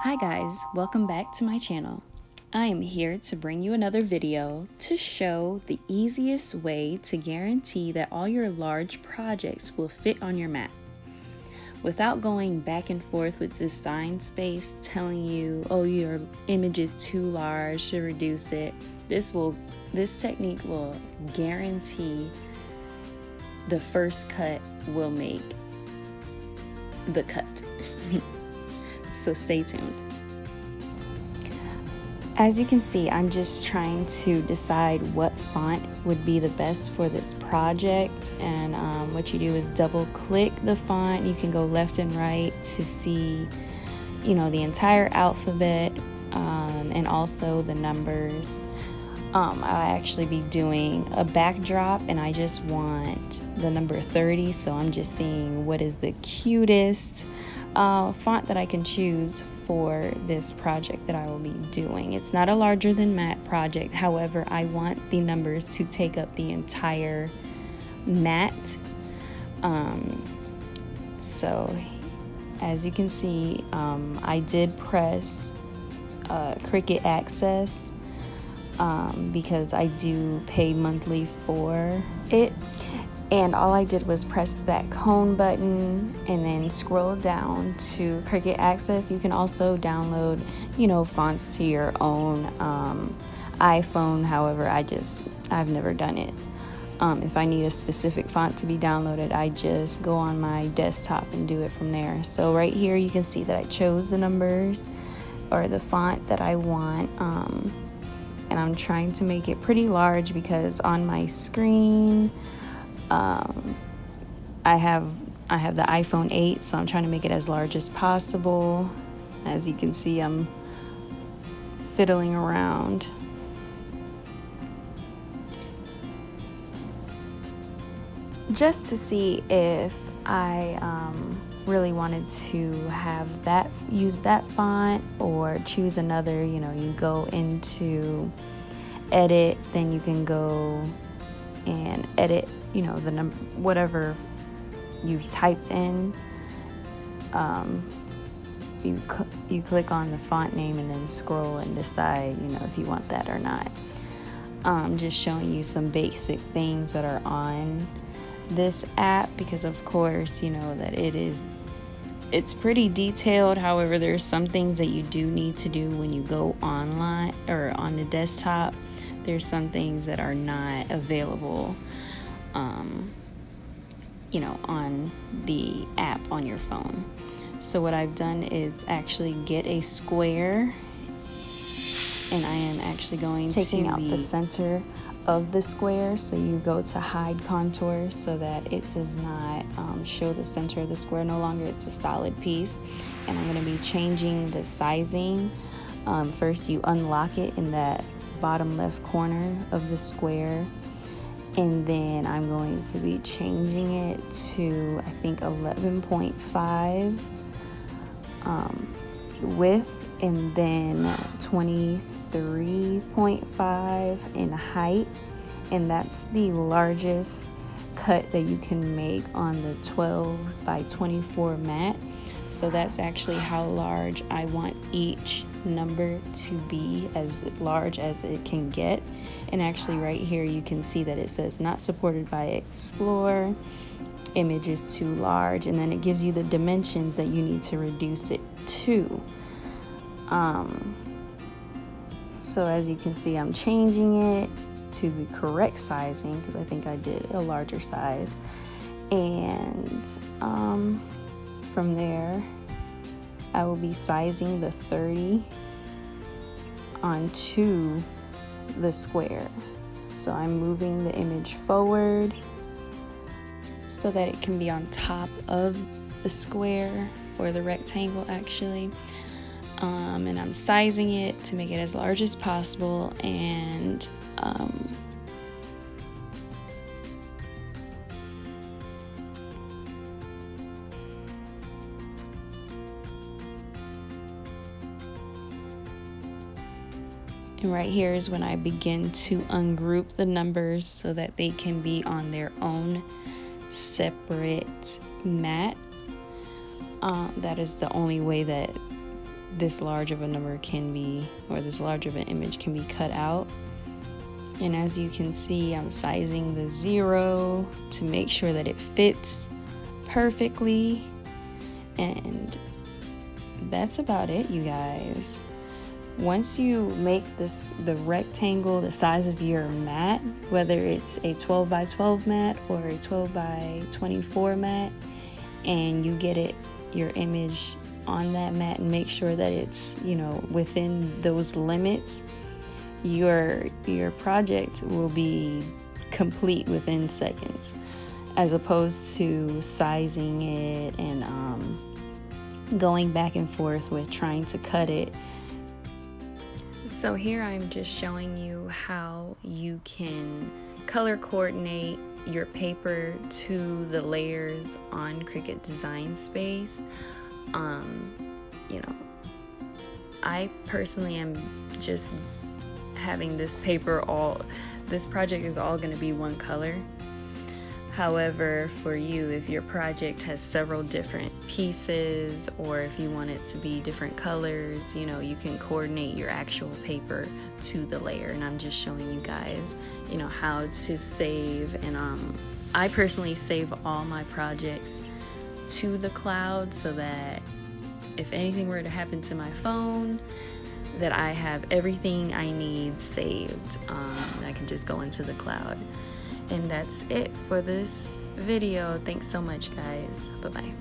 Hi guys, welcome back to my channel. I am here to bring you another video to show the easiest way to guarantee that all your large projects will fit on your mat. Without going back and forth with Design Space telling you, oh, your image is too large to reduce it, this technique will guarantee the first cut will make the cut. So stay tuned. As you can see, I'm just trying to decide what font would be the best for this project, and what you do is double click the font. You can go left and right to see, the entire alphabet, and also the numbers. I'll actually be doing a backdrop, and I just want the number 30, so I'm just seeing what is the cutest font that I can choose for this project that I will be doing. It's not a larger than mat project, however, I want the numbers to take up the entire mat. So as you can see, I did press Cricut Access because I do pay monthly for it. And all I did was press that cone button and then scroll down to Cricut Access. You can also download, fonts to your own iPhone. However, I've never done it. If I need a specific font to be downloaded, I just go on my desktop and do it from there. So right here, you can see that I chose the numbers or the font that I want. And I'm trying to make it pretty large because on my screen, I have the iPhone 8, so I'm trying to make it as large as possible. As you can see, I'm fiddling around. Just to see if I really wanted to use that font or choose another. You go into edit, then you can go and edit the number, whatever you've typed in. You click on the font name and then scroll and decide if you want that or not. Just showing you some basic things that are on this app, because of course that it's pretty detailed. However, there's some things that you do need to do when you go online or on the desktop. There's some things that are not available on the app on your phone. So what I've done is actually get a square, and I am actually going taking out the center of the square. So you go to hide contour so that it does not show the center of the square no longer. It's a solid piece, and I'm going to be changing the sizing. First, you unlock it in that bottom left corner of the square, and then I'm going to be changing it to, I think, 11.5 width, and then 23.5 in height, and that's the largest cut that you can make on the 12 by 24 mat. So that's actually how large I want each number to be, as large as it can get. And actually right here you can see that it says not supported by Explore, image is too large, and then it gives you the dimensions that you need to reduce it to. So as you can see, I'm changing it to the correct sizing because I think I did a larger size, and from there I will be sizing the 30 onto the square. So I'm moving the image forward so that it can be on top of the square, or the rectangle actually. And I'm sizing it to make it as large as possible, and right here is when I begin to ungroup the numbers so that they can be on their own separate mat. That is the only way that this large of a number can be, or this large of an image can be cut out. And as you can see, I'm sizing the 0 to make sure that it fits perfectly. And that's about it, you guys. Once you make the rectangle the size of your mat, whether it's a 12 by 12 mat or a 12 by 24 mat, and you get your image on that mat and make sure that it's, within those limits, your project will be complete within seconds, as opposed to sizing it and going back and forth with trying to cut it. So here I'm just showing you how you can color coordinate your paper to the layers on Cricut Design Space. I personally am just having this project is all going to be one color. However, for you, if your project has several different pieces, or if you want it to be different colors, you can coordinate your actual paper to the layer. And I'm just showing you guys, how to save. And I personally save all my projects to the cloud, so that if anything were to happen to my phone, that I have everything I need saved. I can just go into the cloud. And that's it for this video. Thanks so much, guys. Bye-bye.